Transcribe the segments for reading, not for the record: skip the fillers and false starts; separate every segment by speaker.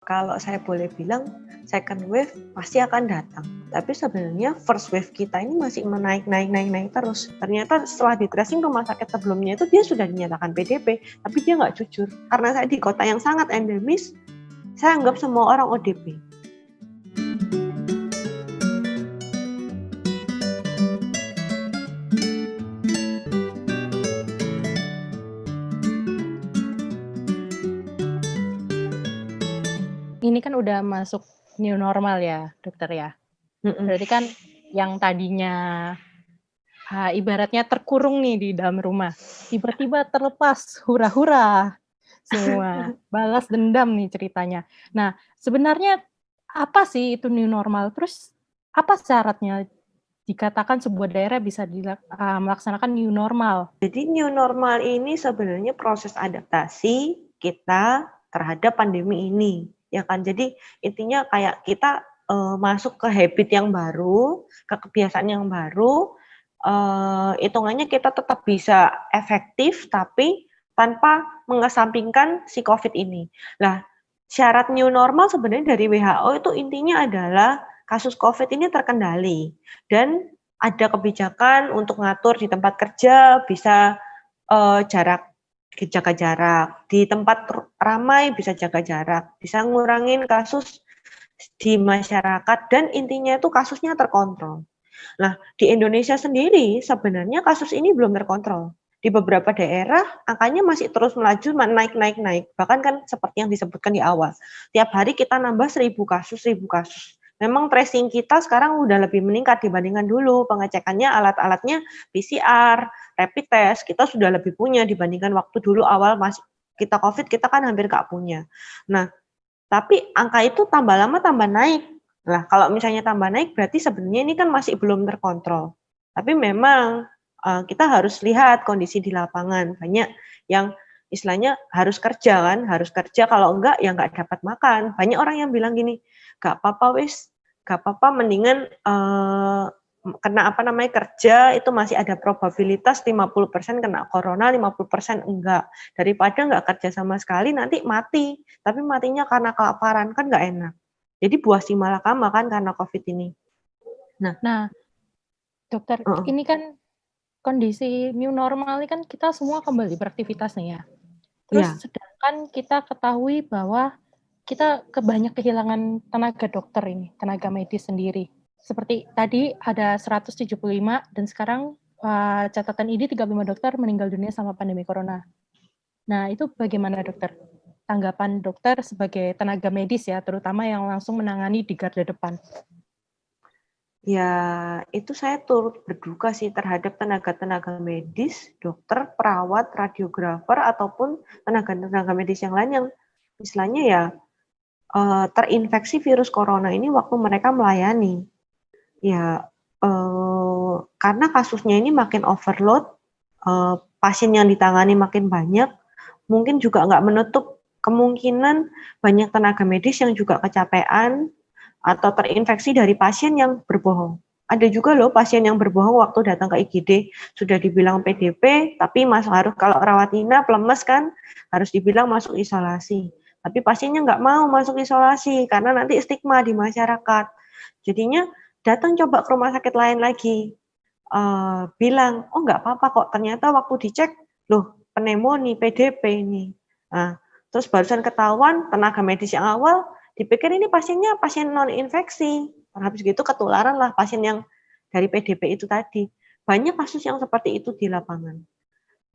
Speaker 1: Kalau saya boleh bilang, second wave pasti akan datang. Tapi sebenarnya first wave kita ini masih naik terus. Ternyata setelah di tracing rumah sakit sebelumnya itu dia sudah dinyatakan PDP, tapi dia nggak jujur. Karena saya di kota yang sangat endemis, saya anggap semua orang ODP.
Speaker 2: Ini kan udah masuk new normal ya, dokter ya. Berarti kan yang tadinya ibaratnya terkurung nih di dalam rumah, tiba-tiba terlepas, hura-hura semua, balas dendam nih ceritanya. Nah, sebenarnya apa sih itu new normal? Terus apa syaratnya dikatakan sebuah daerah bisa melaksanakan new normal?
Speaker 1: Jadi new normal ini sebenarnya proses adaptasi kita terhadap pandemi ini, ya kan? Jadi intinya kayak kita masuk ke habit yang baru, ke kebiasaan yang baru, hitungannya kita tetap bisa efektif tapi tanpa mengesampingkan si COVID ini. Nah, syarat new normal sebenarnya dari WHO itu intinya adalah kasus COVID ini terkendali dan ada kebijakan untuk ngatur di tempat kerja bisa jaga jarak, di tempat ramai bisa jaga jarak, bisa ngurangin kasus di masyarakat dan intinya itu kasusnya terkontrol. Nah, di Indonesia sendiri sebenarnya kasus ini belum terkontrol. Di beberapa daerah angkanya masih terus melaju naik. Bahkan kan seperti yang disebutkan di awal. Tiap hari kita nambah 1.000 kasus. Memang tracing kita sekarang udah lebih meningkat dibandingkan dulu. Pengecekannya alat-alatnya PCR, rapid test, kita sudah lebih punya dibandingkan waktu dulu awal masih kita COVID, kita kan hampir nggak punya. Nah, tapi angka itu tambah lama tambah naik. Nah, kalau misalnya tambah naik berarti sebenarnya ini kan masih belum terkontrol. Tapi memang kita harus lihat kondisi di lapangan. Banyak yang istilahnya harus kerja kan, harus kerja kalau enggak ya enggak dapat makan. Banyak orang yang bilang gini, "Enggak apa-apa wis, enggak apa-apa mendingan kena kerja itu masih ada probabilitas 50% kena corona, 50% enggak. Daripada enggak kerja sama sekali nanti mati, tapi matinya karena kelaparan kan enggak enak." Jadi buah si malakama kan karena COVID ini.
Speaker 2: Nah, dokter, ini kan kondisi new normal ini kan kita semua kembali beraktivitas nih ya. Terus sedangkan kita ketahui bahwa kita banyak kehilangan tenaga dokter ini, tenaga medis sendiri. Seperti tadi ada 175 dan sekarang catatan ID 35 dokter meninggal dunia sama pandemi corona. Nah, itu bagaimana dokter? Tanggapan dokter sebagai tenaga medis ya, terutama yang langsung menangani di garda depan.
Speaker 1: Ya, itu saya turut berduka sih terhadap tenaga-tenaga medis, dokter, perawat, radiografer, ataupun tenaga-tenaga medis yang lain yang istilahnya ya terinfeksi virus corona ini waktu mereka melayani. Ya, karena kasusnya ini makin overload, pasien yang ditangani makin banyak, mungkin juga nggak menutup kemungkinan banyak tenaga medis yang juga kecapean, atau terinfeksi dari pasien yang berbohong. Ada juga loh pasien yang berbohong waktu datang ke IGD, sudah dibilang PDP, tapi harus kalau rawat inap, lemes kan, harus dibilang masuk isolasi. Tapi pasiennya nggak mau masuk isolasi, karena nanti stigma di masyarakat. Jadinya datang coba ke rumah sakit lain lagi, bilang, oh nggak apa-apa kok, ternyata waktu dicek, loh pneumonia, PDP ini. Nah, terus barusan ketahuan tenaga medis yang awal, dipikir ini pasiennya pasien non-infeksi. Habis gitu ketularan lah pasien yang dari PDP itu tadi. Banyak kasus yang seperti itu di lapangan.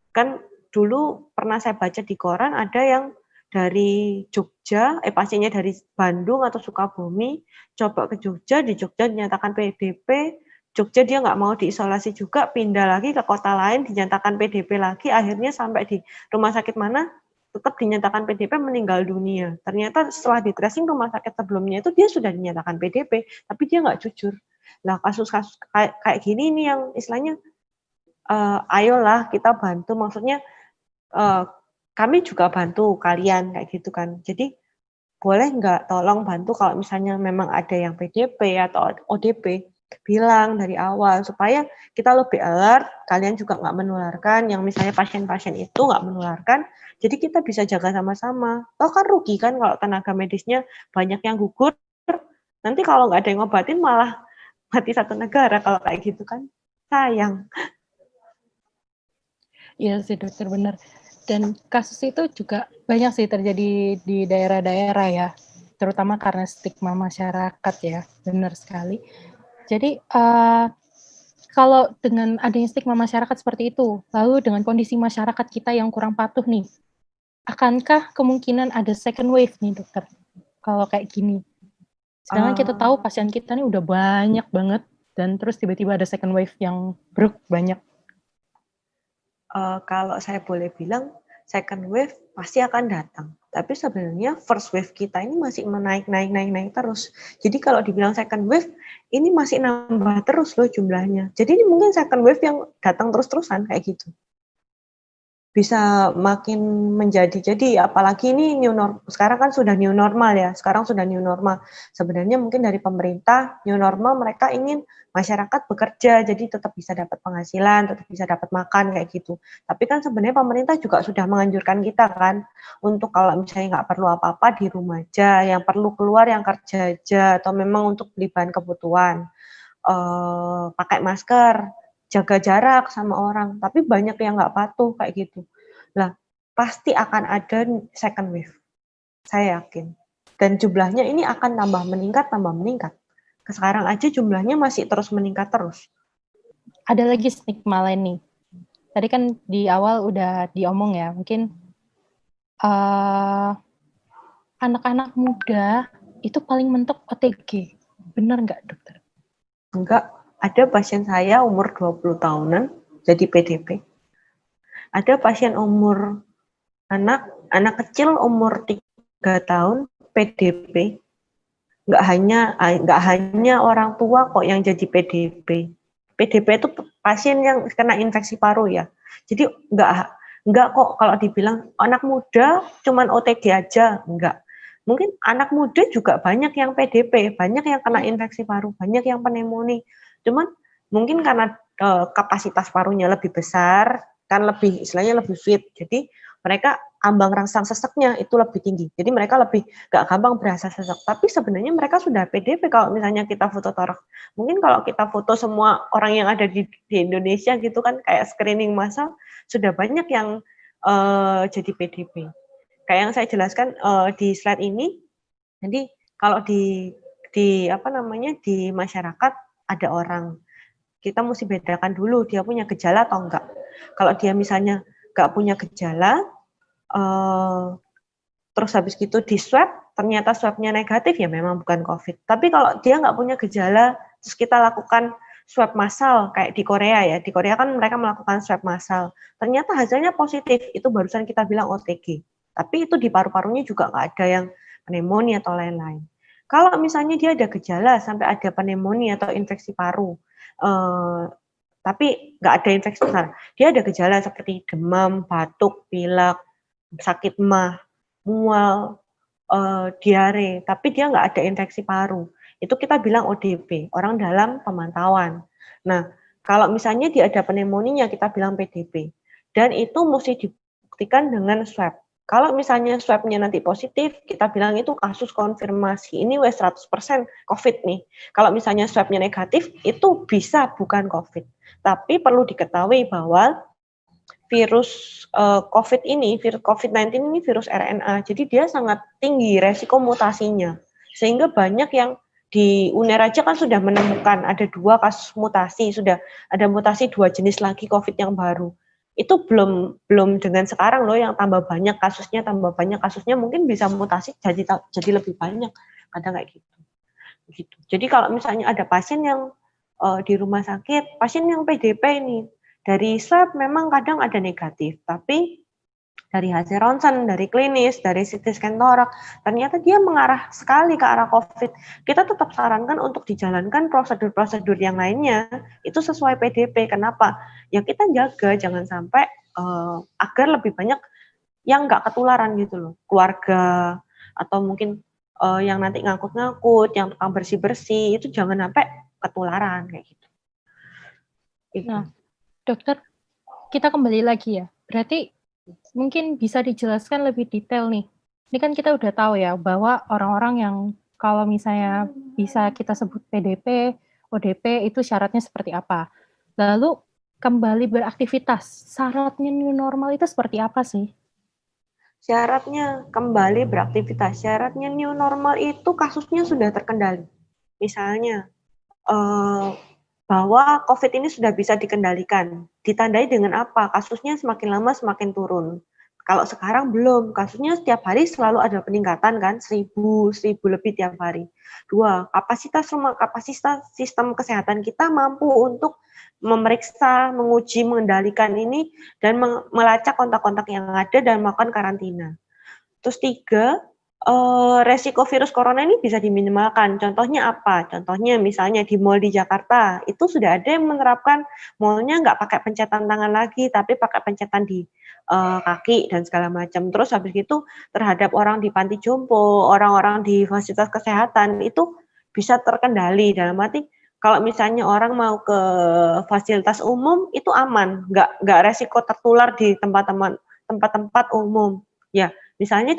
Speaker 1: Kan dulu pernah saya baca di koran ada yang dari Jogja, pasiennya dari Bandung atau Sukabumi, coba ke Jogja, di Jogja dinyatakan PDP, Jogja dia nggak mau diisolasi juga, pindah lagi ke kota lain, dinyatakan PDP lagi, akhirnya sampai di rumah sakit mana, tetap dinyatakan PDP meninggal dunia. Ternyata setelah di tracing rumah sakit sebelumnya itu dia sudah dinyatakan PDP, tapi dia nggak jujur. Nah, kasus-kasus kayak gini nih yang istilahnya, ayolah kita bantu, maksudnya kami juga bantu kalian kayak gitu kan. Jadi boleh nggak tolong bantu kalau misalnya memang ada yang PDP atau ODP, bilang dari awal supaya kita lebih alert, kalian juga nggak menularkan, yang misalnya pasien-pasien itu nggak menularkan, jadi kita bisa jaga sama-sama. Toh kan rugi kan kalau tenaga medisnya banyak yang gugur, nanti kalau nggak ada yang ngobatin malah mati satu negara kalau kayak gitu kan, sayang.
Speaker 2: Iya sih dokter, benar. Dan kasus itu juga banyak sih terjadi di daerah-daerah ya, terutama karena stigma masyarakat ya, benar sekali. Jadi kalau dengan adanya stigma masyarakat seperti itu, lalu dengan kondisi masyarakat kita yang kurang patuh nih, akankah kemungkinan ada second wave nih dokter, kalau kayak gini? Sedangkan kita tahu pasien kita nih udah banyak banget, dan terus tiba-tiba ada second wave yang banyak.
Speaker 1: Kalau saya boleh bilang, second wave pasti akan datang. Tapi sebenarnya first wave kita ini masih naik terus. Jadi kalau dibilang second wave, ini masih nambah terus loh jumlahnya. Jadi ini mungkin second wave yang datang terus-terusan kayak gitu. Bisa makin jadi apalagi ini sekarang kan sudah new normal ya. Sekarang sudah new normal. Sebenarnya mungkin dari pemerintah new normal mereka ingin masyarakat bekerja jadi tetap bisa dapat penghasilan, tetap bisa dapat makan kayak gitu. Tapi kan sebenarnya pemerintah juga sudah menganjurkan kita kan untuk kalau misalnya nggak perlu apa-apa di rumah aja, yang perlu keluar yang kerja aja atau memang untuk beli bahan kebutuhan. Pakai masker, jaga jarak sama orang, tapi banyak yang nggak patuh kayak gitu. Lah, pasti akan ada second wave, saya yakin. Dan jumlahnya ini akan tambah meningkat. Sekarang aja jumlahnya masih terus meningkat terus.
Speaker 2: Ada lagi stigma lain nih. Tadi kan di awal udah diomong ya, mungkin anak-anak muda itu paling mentok OTG. Benar nggak dokter?
Speaker 1: Enggak, ada pasien saya umur 20 tahunan jadi PDP. Ada pasien anak kecil umur 3 tahun PDP. Nggak hanya orang tua kok yang jadi PDP. PDP itu pasien yang kena infeksi paru ya. Jadi nggak kok kalau dibilang anak muda cuman OTG aja, enggak. Mungkin anak muda juga banyak yang PDP, banyak yang kena infeksi paru, banyak yang pneumonia. Cuman mungkin karena kapasitas parunya lebih besar, kan istilahnya lebih fit. Jadi mereka ambang rangsang seseknya itu lebih tinggi. Jadi mereka lebih gak gampang berasa sesek. Tapi sebenarnya mereka sudah PDP kalau misalnya kita foto toraks. Mungkin kalau kita foto semua orang yang ada di Indonesia gitu kan kayak screening massal sudah banyak yang jadi PDP. Kayak yang saya jelaskan di slide ini. Jadi kalau di masyarakat ada orang, kita mesti bedakan dulu dia punya gejala atau enggak. Kalau dia misalnya enggak punya gejala, terus habis gitu di swab, ternyata swabnya negatif, ya memang bukan COVID. Tapi kalau dia nggak punya gejala, terus kita lakukan swab massal, kayak di Korea ya, di Korea kan mereka melakukan swab massal, ternyata hasilnya positif, itu barusan kita bilang OTG. Tapi itu di paru-parunya juga nggak ada yang pneumonia atau lain-lain. Kalau misalnya dia ada gejala sampai ada pneumonia atau infeksi paru, tapi nggak ada infeksi besar, dia ada gejala seperti demam, batuk, pilek, sakit mah, mual, diare, tapi dia nggak ada infeksi paru. Itu kita bilang ODP, orang dalam pemantauan. Nah, kalau misalnya dia ada pneumonia, kita bilang PDP. Dan itu mesti dibuktikan dengan swab. Kalau misalnya swabnya nanti positif, kita bilang itu kasus konfirmasi. Ini 100% COVID nih. Kalau misalnya swabnya negatif, itu bisa bukan COVID. Tapi perlu diketahui bahwa virus COVID ini, virus COVID-19 ini virus RNA, jadi dia sangat tinggi resiko mutasinya. Sehingga banyak yang di UNER aja kan sudah menemukan ada 2 kasus mutasi, sudah ada mutasi 2 jenis lagi COVID yang baru. Itu belum dengan sekarang loh yang tambah banyak kasusnya mungkin bisa mutasi jadi lebih banyak, kadang kayak gitu. Gitu. Jadi kalau misalnya ada pasien yang di rumah sakit, pasien yang PDP ini, dari swab memang kadang ada negatif, tapi dari hasil ronsen, dari klinis, dari CT scan toraks, ternyata dia mengarah sekali ke arah COVID. Kita tetap sarankan untuk dijalankan prosedur-prosedur yang lainnya, itu sesuai PDP. Kenapa? Ya kita jaga, jangan sampai agar lebih banyak yang nggak ketularan gitu loh. Keluarga, atau mungkin yang nanti ngangkut-ngangkut, yang tukang bersih-bersih, itu jangan sampai ketularan kayak gitu.
Speaker 2: Nah, dokter, kita kembali lagi ya. Berarti mungkin bisa dijelaskan lebih detail nih. Ini kan kita udah tahu ya bahwa orang-orang yang kalau misalnya bisa kita sebut PDP, ODP itu syaratnya seperti apa. Lalu kembali beraktivitas, syaratnya new normal itu seperti apa sih?
Speaker 1: Syaratnya kembali beraktivitas, syaratnya new normal itu kasusnya sudah terkendali. Misalnya, bahwa COVID ini sudah bisa dikendalikan. Ditandai dengan apa? Kasusnya semakin lama semakin turun. Kalau sekarang belum, kasusnya setiap hari selalu ada peningkatan kan, 1000 lebih tiap hari. 2, kapasitas sistem kesehatan kita mampu untuk memeriksa, menguji, mengendalikan ini, dan melacak kontak-kontak yang ada dan melakukan karantina. Terus 3, resiko virus corona ini bisa diminimalkan. Contohnya apa? Contohnya misalnya di mal di Jakarta, itu sudah ada yang menerapkan mall-nya nggak pakai pencetan tangan lagi, tapi pakai pencetan di kaki dan segala macam. Terus habis itu terhadap orang di panti jompo, orang-orang di fasilitas kesehatan itu bisa terkendali. Dalam arti kalau misalnya orang mau ke fasilitas umum itu aman, nggak resiko tertular di tempat-tempat umum. Ya, misalnya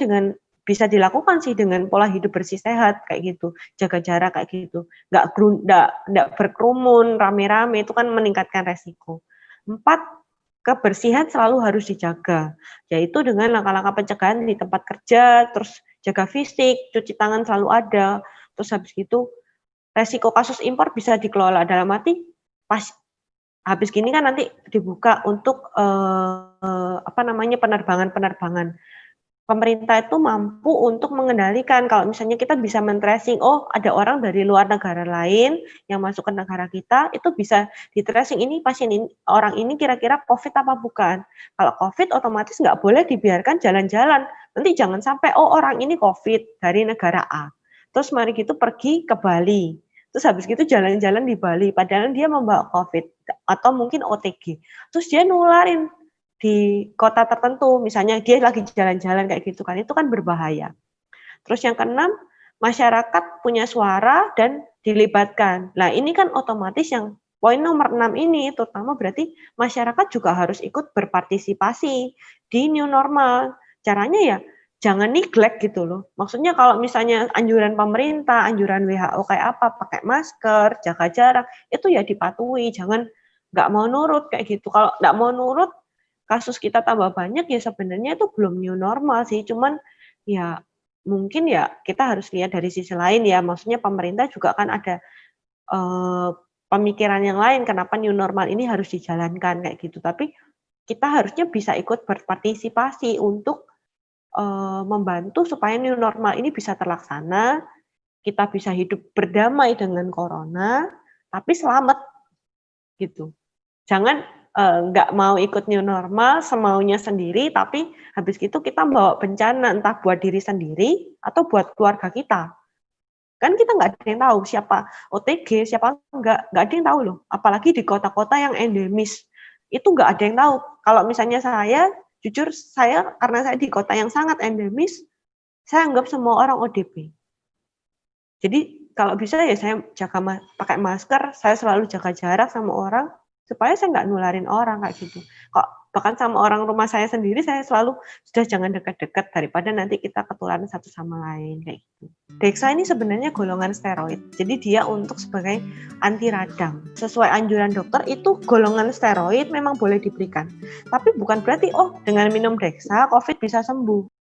Speaker 1: bisa dilakukan sih dengan pola hidup bersih sehat kayak gitu, jaga jarak kayak gitu, nggak berkerumun rame-rame, itu kan meningkatkan resiko. 4, kebersihan selalu harus dijaga, yaitu dengan langkah-langkah pencegahan di tempat kerja, terus jaga fisik, cuci tangan selalu ada, terus habis itu resiko kasus impor bisa dikelola, dalam arti pas habis gini kan nanti dibuka untuk penerbangan. Pemerintah itu mampu untuk mengendalikan kalau misalnya kita bisa men-tracing, oh ada orang dari luar negara lain yang masuk ke negara kita, itu bisa di-tracing ini pasien ini, orang ini kira-kira COVID apa bukan. Kalau COVID otomatis nggak boleh dibiarkan jalan-jalan. Nanti jangan sampai, oh orang ini COVID dari negara A. Terus mari gitu pergi ke Bali. Terus habis gitu jalan-jalan di Bali, padahal dia membawa COVID atau mungkin OTG. Terus dia nularin di kota tertentu, misalnya dia lagi jalan-jalan kayak gitu kan, itu kan berbahaya. Terus yang keenam, masyarakat punya suara dan dilibatkan. Nah ini kan otomatis yang poin nomor 6 ini, terutama berarti masyarakat juga harus ikut berpartisipasi di new normal. Caranya ya jangan neglect gitu loh. Maksudnya kalau misalnya anjuran pemerintah, anjuran WHO kayak apa, pakai masker, jaga jarak, itu ya dipatuhi, jangan nggak mau nurut kayak gitu. Kalau nggak mau nurut, kasus kita tambah banyak ya sebenarnya itu belum new normal sih, cuman ya mungkin ya kita harus lihat dari sisi lain ya, maksudnya pemerintah juga kan ada pemikiran yang lain kenapa new normal ini harus dijalankan kayak gitu, tapi kita harusnya bisa ikut berpartisipasi untuk membantu supaya new normal ini bisa terlaksana, kita bisa hidup berdamai dengan corona, tapi selamat gitu. Jangan nggak mau ikut new normal, semaunya sendiri, tapi habis itu kita bawa bencana entah buat diri sendiri atau buat keluarga kita. Kan kita nggak ada yang tahu siapa OTG, siapa nggak ada yang tahu loh. Apalagi di kota-kota yang endemis, itu nggak ada yang tahu. Kalau misalnya saya, jujur saya karena saya di kota yang sangat endemis, saya anggap semua orang ODP. Jadi kalau bisa ya saya pakai masker, saya selalu jaga jarak sama orang, supaya saya nggak nularin orang kayak gitu. Kok bahkan sama orang rumah saya sendiri, saya selalu sudah jangan dekat-dekat daripada nanti kita ketularan satu sama lain kayak gitu. Dexa ini sebenarnya golongan steroid, jadi dia untuk sebagai anti radang. Sesuai anjuran dokter itu golongan steroid memang boleh diberikan, tapi bukan berarti oh dengan minum Dexa COVID bisa sembuh.